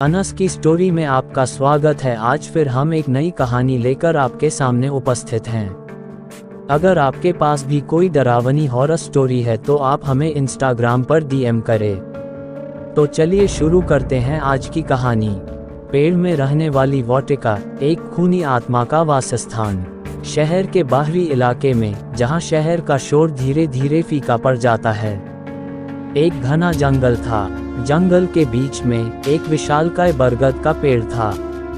अनस की स्टोरी में आपका स्वागत है। आज फिर हम एक नई कहानी लेकर आपके सामने उपस्थित हैं। अगर आपके पास भी कोई डरावनी हॉरर स्टोरी है तो आप हमें इंस्टाग्राम पर डीएम करें। तो चलिए शुरू करते हैं आज की कहानी। पेड़ में रहने वाली वॉटिका, एक खूनी आत्मा का वासस्थान। शहर के बाहरी इलाके में, जहां शहर का शोर धीरे धीरे फीका पड़ जाता है, एक घना जंगल था। जंगल के बीच में एक विशालकाय बरगद का पेड़ था।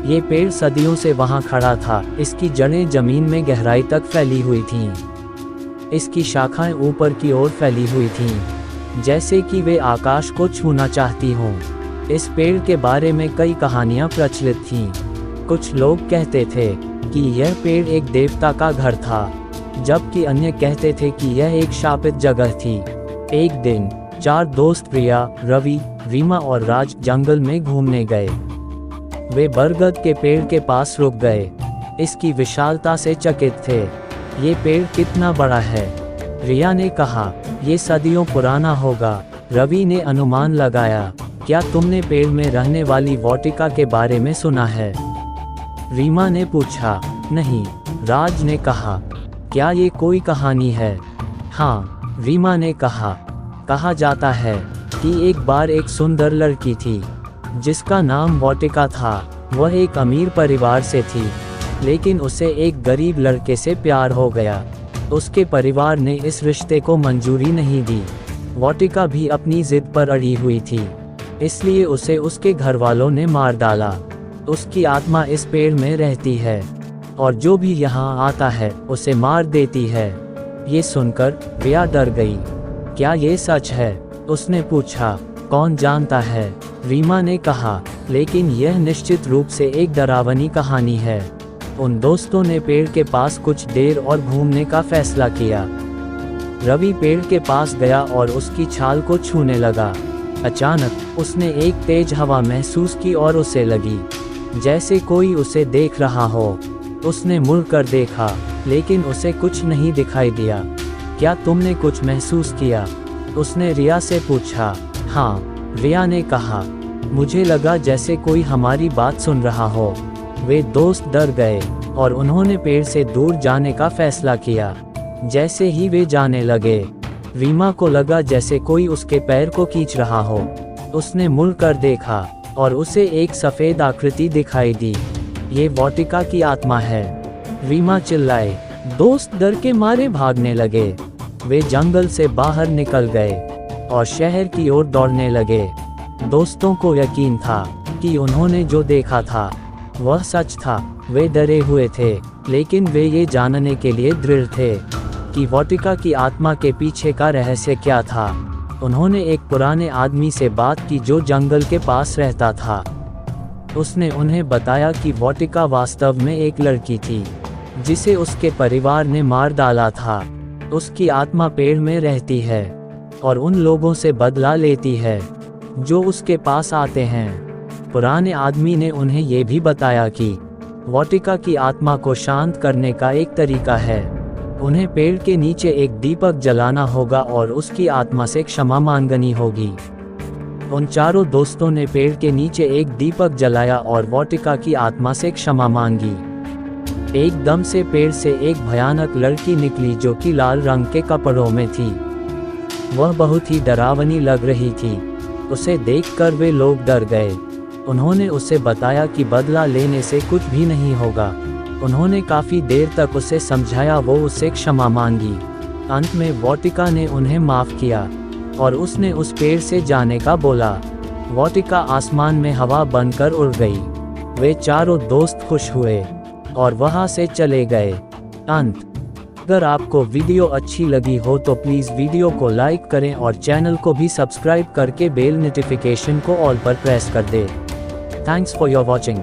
ये पेड़ सदियों से वहां खड़ा था। इसकी जड़ें जमीन में गहराई तक फैली हुई थीं। इसकी शाखाएं ऊपर की ओर फैली हुई थीं, जैसे कि वे आकाश को छूना चाहती हों। इस पेड़ के बारे में कई कहानियां प्रचलित थीं। कुछ लोग कहते थे कि यह पेड़ एक देवता का घर था, जबकि अन्य कहते थे कि यह एक शापित जगह थी। एक दिन 4 दोस्त प्रिया, रवि, रीमा और राज जंगल में घूमने गए। वे बरगद के पेड़ के पास रुक गए। इसकी विशालता से चकित थे। ये पेड़ कितना बड़ा है? रिया ने कहा। ये सदियों पुराना होगा। रवि ने अनुमान लगाया। क्या तुमने पेड़ में रहने वाली वॉटिका के बारे में सुना है? रीमा ने पूछा। नहीं, राज ने कहा। क्या ये कोई कहानी है? हाँ, रीमा ने कहा जाता है कि एक बार एक सुंदर लड़की थी जिसका नाम वॉटिका था। वह एक अमीर परिवार से थी, लेकिन उसे एक गरीब लड़के से प्यार हो गया। उसके परिवार ने इस रिश्ते को मंजूरी नहीं दी। वॉटिका भी अपनी जिद पर अड़ी हुई थी, इसलिए उसे उसके घर वालों ने मार डाला। उसकी आत्मा इस पेड़ में रहती है और जो भी यहाँ आता है उसे मार देती है। ये सुनकर रिया डर गई। क्या ये सच है? उसने पूछा। कौन जानता है, रीमा ने कहा, लेकिन यह निश्चित रूप से एक डरावनी कहानी है। उन दोस्तों ने पेड़ के पास कुछ देर और घूमने का फैसला किया। रवि पेड़ के पास गया और उसकी छाल को छूने लगा। अचानक उसने एक तेज हवा महसूस की और उसे लगी जैसे कोई उसे देख रहा हो। उसने मुड़कर देखा, लेकिन उसे कुछ नहीं दिखाई दिया। क्या तुमने कुछ महसूस किया? उसने रिया से पूछा। हाँ, रिया ने कहा। मुझे लगा जैसे कोई हमारी बात सुन रहा हो। वे दोस्त डर गए और उन्होंने पेड़ से दूर जाने का फैसला किया। जैसे ही वे जाने लगे, रीमा को लगा जैसे कोई उसके पैर को खींच रहा हो। उसने मुड़कर देखा और उसे एक सफ़ेद आकृति दिखाई दी। ये वॉटिका की आत्मा है। रीमा चिल्लाए। दोस्त डर के मारे भागने लगे। वे जंगल से बाहर निकल गए और शहर की ओर दौड़ने लगे। दोस्तों को यकीन था कि उन्होंने जो देखा था वह सच था। वे डरे हुए थे, लेकिन वे ये जानने के लिए दृढ़ थे कि वॉटिका की आत्मा के पीछे का रहस्य क्या था। उन्होंने एक पुराने आदमी से बात की जो जंगल के पास रहता था। उसने उन्हें बताया कि वॉटिका वास्तव में एक लड़की थी जिसे उसके परिवार ने मार डाला था। उसकी आत्मा पेड़ में रहती है और उन लोगों से बदला लेती है जो उसके पास आते हैं। पुराने आदमी ने उन्हें ये भी बताया कि वॉटिका की आत्मा को शांत करने का एक तरीका है। उन्हें पेड़ के नीचे एक दीपक जलाना होगा और उसकी आत्मा से क्षमा मांगनी होगी। उन चारों दोस्तों ने पेड़ के नीचे एक दीपक जलाया और वॉटिका की आत्मा से क्षमा मांगी। एकदम से पेड़ से एक भयानक लड़की निकली जो कि लाल रंग के कपड़ों में थी। वह बहुत ही डरावनी लग रही थी। उसे देखकर वे लोग डर गए। उन्होंने उसे बताया कि बदला लेने से कुछ भी नहीं होगा। उन्होंने काफ़ी देर तक उसे समझाया। वो उससे क्षमा मांगी। अंत में वॉटिका ने उन्हें माफ़ किया और उसने उस पेड़ से जाने का बोला। वॉटिका आसमान में हवा बनकर उड़ गई। वे चारों दोस्त खुश हुए और वहां से चले गए। अंत। अगर आपको वीडियो अच्छी लगी हो तो प्लीज़ वीडियो को लाइक करें और चैनल को भी सब्सक्राइब करके बेल नोटिफिकेशन को ऑल पर प्रेस कर दें। Thanks for your watching.